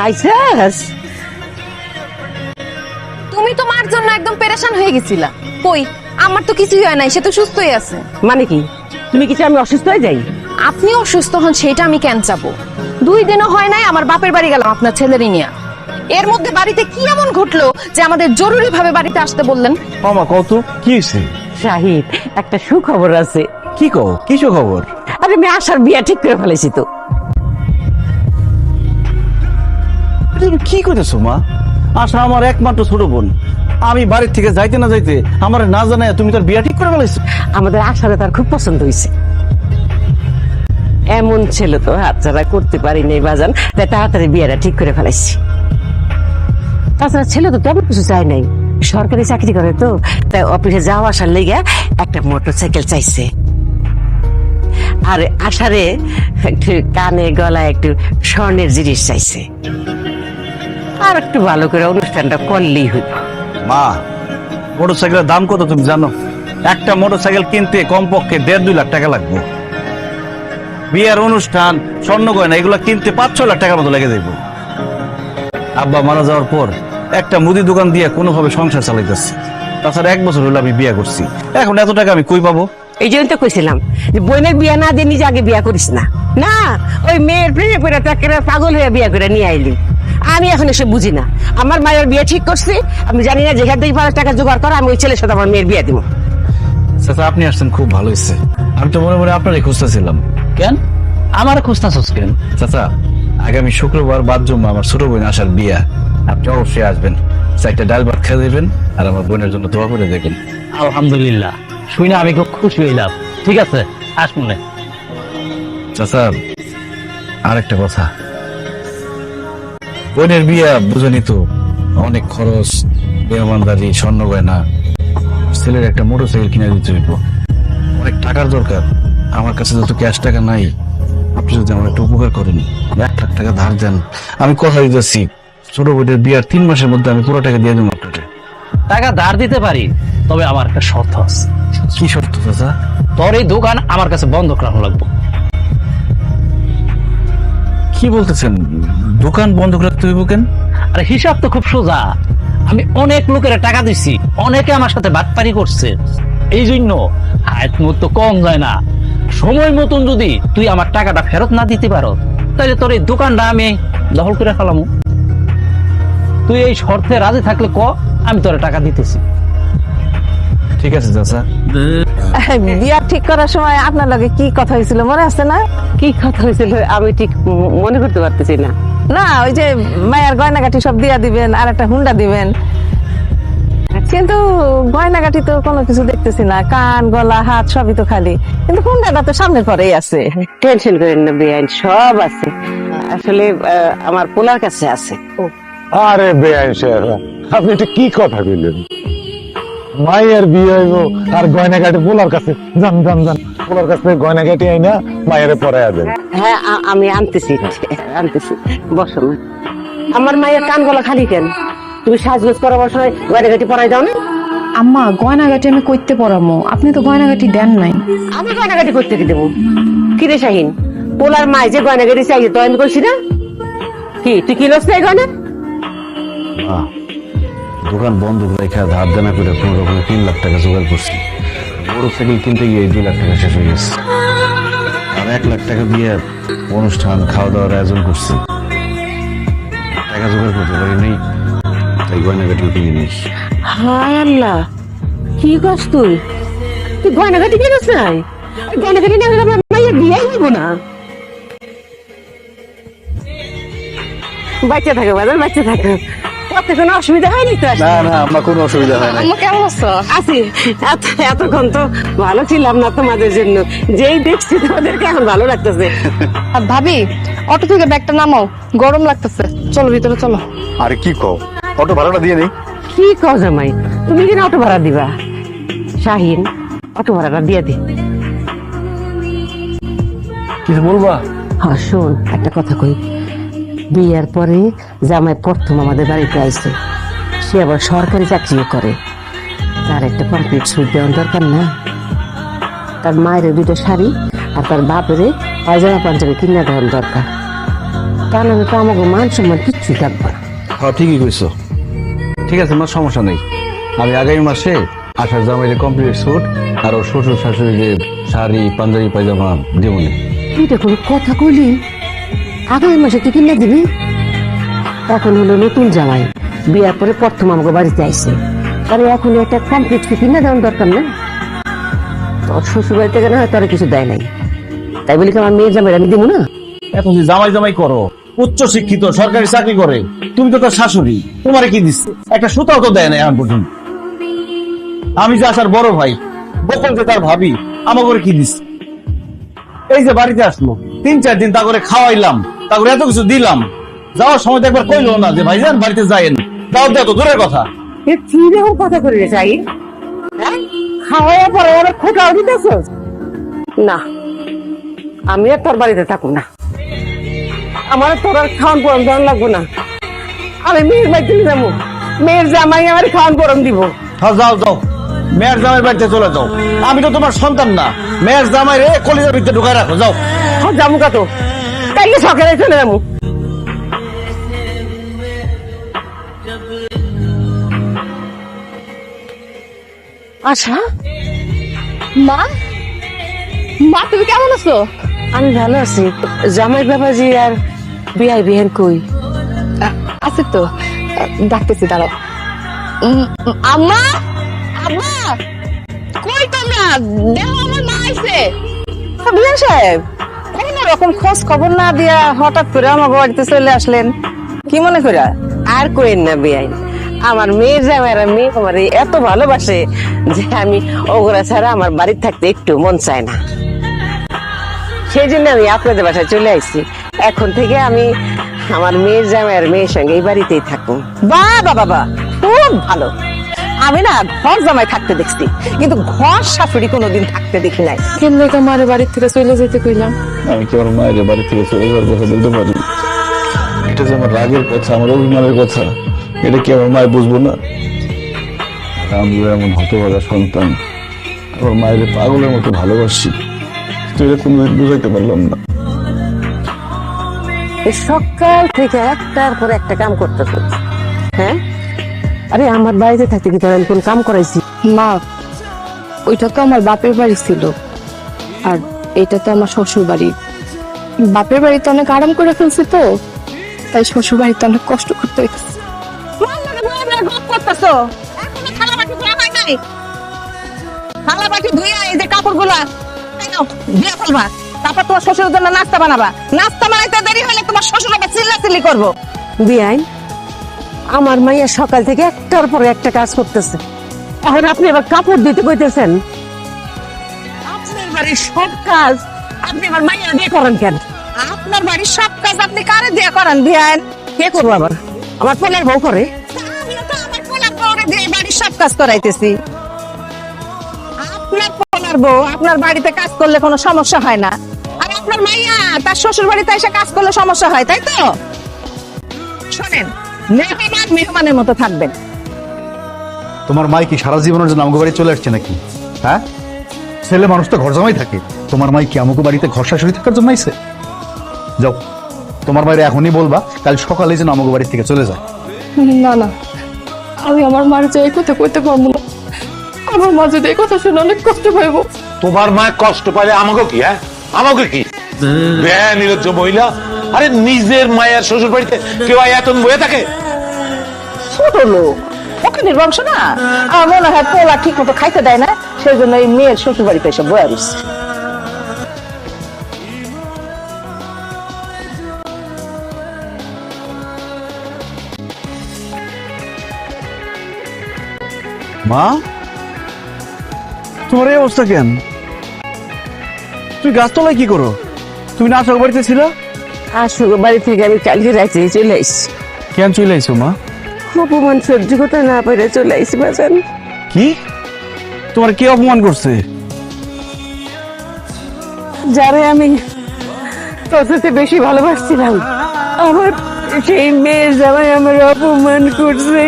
আইসাস তুমি তো মার জন্য একদম পেরেশান হয়ে গেছিলা। কই, আমার তো কিছুই হয় নাই, সে তো সুস্থই আছে। মানে কি, তুমি কিছু আমি অসুস্থ হয়ে যাই? আপনি অসুস্থ হন সেটা আমি কেন চাবো? 2 দিনও হয় নাই আমার বাপের বাড়ি গেলাম আপনার ছেলেরই নিয়ে। এর মধ্যে বাড়িতে কি এমন ঘটলো যে আমাদের জরুরি ভাবে বাড়িতে আসতে বললেন? মামা কত কি হয়েছে? শাহিদ, একটা সুখবর আছে। কি কও, কি খবর? আরে আমি আশার বিয়া ঠিক করে ফেলেছি তো। তুমি কি করেছো মা? আশা আমার একমাত্র ছোট বোন। আমি বাড়ির থেকে যাইতে না যাইতে আমার না জানাই তুমি তার বিয়া ঠিক করে ফেলেছো। আমাদের আশারে তার খুব পছন্দ হয়েছে। এমন ছেলে তো হাতছাড়া করতে পারি নাই বাজান, তাই তাড়াতাড়ি বিয়েটা ঠিক করে ফেলাইছি। তাছাড়া ছেলে তো তেমন কিছু চাই নাই, সরকারি চাকরি করে তো, তাই অফিসে যাওয়া আসার লেগে একটা মোটরসাইকেল চাইছে। আর আশারে একটু কানে গলায় একটু স্বর্ণের জিনিস চাইছে। আর একটু ভালো করে অনুষ্ঠানটা করলেই হইব। মা, মোটরসাইকেলের দাম কত তুমি জানো? একটা মোটরসাইকেল কিনতে কমপক্ষে 1.5-2 লাখ টাকা লাগবে। বিয়ের অনুষ্ঠান, স্বর্ণ গয়না এগুলো কিনতে 5-6 লাখ টাকার মতো লেগে যাইব। আব্বা মারা যাওয়ার পর একটা মুদি দোকান দিয়ে কোনোভাবে সংসার চালাইতেছি। তাছাড়া 1 বছর হলো আমি বিয়ে করছি, এখন এত টাকা আমি কই পাবো? এই জন্য তো কইছিলাম যে বোনের বিয়া না দিয়ে নিজে আগে বিয়া করিস না। না, ওই মেয়ের প্রেমে করে তাকে পাগল হয়ে বিয়া করে নিয়ে আইলি। আমি এখন এসে বুঝি না। আমার মায়ের বিয়ে ঠিক করছি, আমি জানি না যেখান থেকে 5 টাকা জোগাড় করা, আমি ওই ছেলের সাথে আমার মেয়ের বিয়ে দিব। চাচা আপনি আসছেন খুব ভালো হয়েছে। আমি তো মনে মনে আপনারই খুঁজতেছিলাম। কেন আমার খুঁজতাছস কেন? চাচা, আগামী শুক্রবার বাদ জমা আমার ছোট বোন আসার বিয়া, আপনি অবশ্যই আসবেন। 4টা ডাল ভাত খেয়ে দেবেন আর আমার বোনের জন্য দোয়া করে দেখবেন। আলহামদুলিল্লাহ, শুই না আমি খুব খুশি হইলাম। ঠিক আছে, আস মনে। চাচা, আরেকটা কথা, বোনের বিয়া বুঝেনি তো, অনেক খরচ, মেহমানদারি, স্বর্ণ গয়না, ছেলের একটা মোটরসাইকেল কিনে দিতে হইব, অনেক টাকার দরকার। আমার কাছে যত ক্যাশ টাকা নাই, আপনি যদি আমার একটা উপকার করেন, 1 লাখ টাকা ধার দেন, আমি কথা দিতেছি ছোট বোনের বিয়ার 3 মাসের মধ্যে আমি পুরো টাকা দিয়ে দেবো আপনাকে। টাকা ধার দিতে পারি, তবে আমার একটা শর্ত আছে। কি শর্ত চাচা? তোর এই দোকান আমার কাছে বন্ধক রাখা লাগবে। কি বলতেছেন? দোকান বন্ধক রাখতে হইব কেন? আরে হিসাব তো খুব সোজা। আমি অনেক লোকের টাকা দিচ্ছি, অনেকে আমার সাথে বাটপারি করছে। এই জন্য হাত মতো কম যায় না। সময় মতন যদি তুই আমার টাকাটা ফেরত না দিতে পারো, তাহলে তোর এই দোকানটা আমি দখল করে ফেলাম। তুই এই শর্তে রাজি থাকলে ক, আমি তোর টাকা দিতেছি। ঠিক আছে চাচা। বিয়া ঠিক করার সময় আপনার লগে কি কথা হয়েছিল মনে আছে না? কি কথা হয়েছিল আমি ঠিক মনে করতে পারতেছি না। না, ওই যে মায়ের গয়নাগাটি সব দিয়া দিবেন আর একটা হুন্ডা দিবেন, কিন্তু গয়নাগাটি তো কোনো কিছু দেখতেছি না, কান গলা হাত সবই তো খালি, কিন্তু হুন্ডাটা তো সামনের পরেই আছে। টেনশন করেন না বেআইন, সব আছে। আসলে আমার পোলার কাছে আছে। আরে বেআইন সাহেব, আপনি এটা কি কথা কইলেন? মায়ের বিয়ে হইব আর গয়নাগাটি পোলার কাছে? যান যান যান, পোলার কাছে গয়নাগাটি আইনা মায়ের পরাইয়া দেন। হ্যাঁ, আমি আনতেছি আনতেছি, বসো না। আমার মায়ের কান গলা খালি কেন? তুমি সাজগোজ করার সময় গয়নাগাটি পরাই দাও না? আম্মা, গয়নাগাটি আমি কইতে পরামো, আপনি তো গয়নাগাটি দেন নাই। আমি গয়নাগাটি করতে কি দেবো? কিরে শাহিন, পোলার মায় যে গয়নাগাটি চাইছে তো আমি করছি না? কি তুই কিনস না এই গয়না? দোকান বন্ধ রেখে ধার দেনা করে কোনো রকমে 3 লাখ টাকা জোগাড় করছি। মোটরসাইকেল কিনতে গিয়ে 2 লাখ টাকা শেষ হয়ে গেছে। আর 1 লাখ টাকা দিয়ে অনুষ্ঠান খাওয়া দাওয়ার আয়োজন করছি, টাকা জোগাড় করতে পারি নাই, তাই গয়নাগাটি কিনে নিস। হায় আল্লাহ, কি করছ তুই? তুই গয়নাগাটি কিনস নাই? গয়নাগাটি না হলে আমার মায়ের বিয়ে হইব না। বাচ্চা থাকো বাজার, বাচ্চা থাকো, পথে কোনো অসুবিধা হয়নি তো? না না, আমার কোনো অসুবিধা হয় না। আম্মা কেমন আছো? আছি। এতক্ষণ তো ভালো ছিলাম না তোমাদের জন্য, যেই দেখছি তোমাদেরকে এখন ভালো লাগতেছে। ভাবি, অটো থেকে ব্যাগটা নামাও, গরম লাগতেছে। চলো ভিতরে চলো। আরে কি কও, অটো ভাড়াটা দিয়ে নেই? কি কও জামাই, তুমি কিনা অটো ভাড়া দিবা? শাহিন, অটো ভাড়াটা দিয়ে দে। কিছু বলবা? হ্যাঁ শোন, একটা কথা কই। বিয়ের পরে জামাই প্রথম আমাদের বাড়িতে আইছে, সে আবার সরকারি চাকরিও করে, তার একটা কমপ্লিট সুট দেওয়ার দরকার না? তার মায়ের 2টা শাড়ি আর তার বাপের পায়জামা পাঞ্জাবি কিনে দেওয়ার দরকার। তা নাহলে তো আমাকে মান সম্মান কিচ্ছুই থাকবে না। হ্যাঁ ঠিকই কইছো। ঠিক আছে, আমার সমস্যা নেই। আমি আগামী মাসে আসার জামাইলে কমপ্লিট স্যুট আর ওর শ্বশুর শাশুড়ি যে শাড়ি পাঞ্জাবি পায়জামা দেবনি। তুই তো কোনো কথা কইলি, আগামী মাসে তুই কিনা দিবি? এখন হলো নতুন জামাই, বিয়ার পরে প্রথম আমাকে বাড়িতে আইছে, তাহলে এখন একটা কমপ্লিট কিনা দেওয়ার দরকার না? তোর শ্বশুর বাড়িতে কেন হয় তোর কিছু দেয় নাই, তাই বলি কি আমার মেয়ের জামাই আমি দিব না? এখন যে জামাই জামাই করো, উচ্চ শিক্ষিত সরকারি চাকরি করে, তুমি তো তার শাশুড়ি, তোমারে কি দিচ্ছে? একটা সুতাও তো দেয় না এখন পর্যন্ত। আমি যে আসার বড় ভাই, বকল যে তার ভাবি, আমার করে কি দিচ্ছে? এই যে বাড়িতে আসলো, 3-4 দিন তা করে খাওয়াইলাম, তা করে এত কিছু দিলাম, যাওয়ার সময় তো একবার কইলো না যে ভাইজান বাড়িতে যাইয়েন, দাও দেয় তো দূরের কথা। এ কি রকম কথা করে রে চাই? খাওয়া পরে আবার খোঁটাও দিতেছ না? আমি আর তোর বাড়িতে থাকবো না, আমার তোর আর খাওয়ান পরম দেওয়ান লাগবো না। আমি মেয়ের বাড়িতে যাবো, মেয়ের জামাই আমার খাওয়ান পরম দিব। হ্যাঁ যাও যাও, মেয়ের জামাই বাড়িতে চলে যাও। আমি তো তোমার সন্তান না, মেয়ের জামাই রে কলিজার ভিতরে ঢুকায় রাখো, যাও। যাবো কত, তাইলে সকালে চলে যাবো। আশা, মা, মা তুমি কেমন আছো? আমি ভালো আছি। জামাই বাবাজি আর বিয়াই বিহান কই? আছে তো, ডাকতেছি, দাঁড়াও। আম্মা, আম্মা, কই তোমরা? দেখো আমার মা আইছে। বিয়ান সাহেব, কোন রকম খোঁজ খবর না দিয়া হঠাৎ করে আমার বাড়িতে চলে আসলেন, কি মনে করে? আর কইেন না বিয়াই, আমার মেয়ের জামাইরা মেয়ে আমার এত ভালোবাসে যে আমি ওগরা ছাড়া আমার বাড়িতে থাকতে একটু মন চায় না। সেই জন্য আমি আপনাদের বাসায় চলে আসছি। এখন থেকে আমি আমার মেয়ের জামাইয়ের মেয়ের সঙ্গে এই বাড়িতেই থাকবো। বাবা বাবা, খুব ভালো। আমি না ঘর জামাই থাকতে দেখছি, কিন্তু ঘর শাশুড়ি কোনোদিন থাকতে দেখি নাই। কেন লেগে মারে বাড়ির থেকে চলে যেতে কইলাম? আমি কি আমার মায়ের বাড়ি থেকে চলে যাওয়ার কথা বলতে পারি? এটা যে আমার রাগের কথা, আমার অভিমানের কথা, এটা কি আমার মায়ের বুঝবো না? আমি এমন হতভাগা সন্তান, আমার মায়ের পাগলের মতো ভালোবাসি, তো এটা কোনোদিন বুঝাইতে পারলাম না। এই সকাল থেকে একটার পর একটা কাম করতেছ, হ্যাঁ? আরে আমার বাড়িতে থাকতে কি তোর আমি কোন কাম করাইছি? মা, ওইটা তো আমার বাপের বাড়ি ছিল, আর এটা তো আমার শ্বশুর বাড়ি। বাপের বাড়িতে অনেক আরাম করে ফেলছি তো, তাই শ্বশুর বাড়িতে অনেক কষ্ট করতে হইতেছে। থালাবাটি ধুইয়া এই যে কাপড়গুলা দিয়ে ফেলবা, তারপর তোমার শ্বশুরের জন্য নাস্তা বানাবা। নাস্তা বানাইতে দেরি হলে তোমার শ্বশুর আবার চিল্লাচিল্লি করবো। বিয়াই, আমার মাইয়া সকাল থেকে একটার পর একটা কাজ করতেছে, এখন আপনি আবার কাপড় দিতে কইতেছেন? আপনার বাড়ির সব কাজ আপনি আমার মাইয়া দিয়ে করেন কেন? আপনার বাড়ির সব কাজ আপনি কারে দিয়ে করেন বিয়ান? কে করবো আবার? আমার পোলার বউ করে। আমিও তো আমার পোলার বউরে দিয়ে বাড়ির সব কাজ করাইতেছি। আপনার পোলার বউ আপনার বাড়িতে কাজ করলে কোনো সমস্যা হয় না, আর আপনার মাইয়া তার শ্বশুর বাড়িতে এসে কাজ করলে সমস্যা হয়, তাই তো? শোনেন, মেহমান মেহমানের মতো থাকবেন। তোমার মাই কি সারা জীবনের জন্য আমাকে বাড়ি চলে আসছে নাকি? হ্যাঁ, ছেলে মানুষ তো ঘর জামাই থাকে, তোমার মাই কি আমাকে বাড়িতে ঘর শাশুড়ি থাকার জন্য আইছে? যাও, তোমার মায়ের এখনই বলবা কাল সকালে যেন আমাকে বাড়ি থেকে চলে যায়। না না, আমি আমার মার যে এই কথা কইতে পারবো না। আমার মা যদি এই কথা শুনে অনেক কষ্ট পাইব। তোমার মা কষ্ট পাইলে আমাকে কি? হ্যাঁ, আমাকে কি? নির্লজ্জ মহিলা! আরে নিজের মায়ের শ্বশুর বাড়িতে কেউ এত বয়ে থাকে? ছোট লোক, ওখানের বংশ না, আমার মনে হয় পোলা ঠিক মতো খাইতে দেয় না, সেই জন্য এই মেয়ের শ্বশুর বাড়িতে এসে বয়ে রয়েছে। মা, তোমার এই অবস্থা কেন? তুমি গাছতলায় কি করো? তুমি না আসার বাড়িতে ছিল? আসলে বাড়ি থেকে আমি কালকে রাতে চলে আসছি। কেন চলে আইছো মা? অপমান সহ্য করতে না পারে চলে আসছি বাজান। কি? তোমার কে অপমান করছে? যারে আমি তোর সাথে বেশি ভালোবাসছিলাম, আমার সেই মেয়ের জামাই আমার অপমান করছে।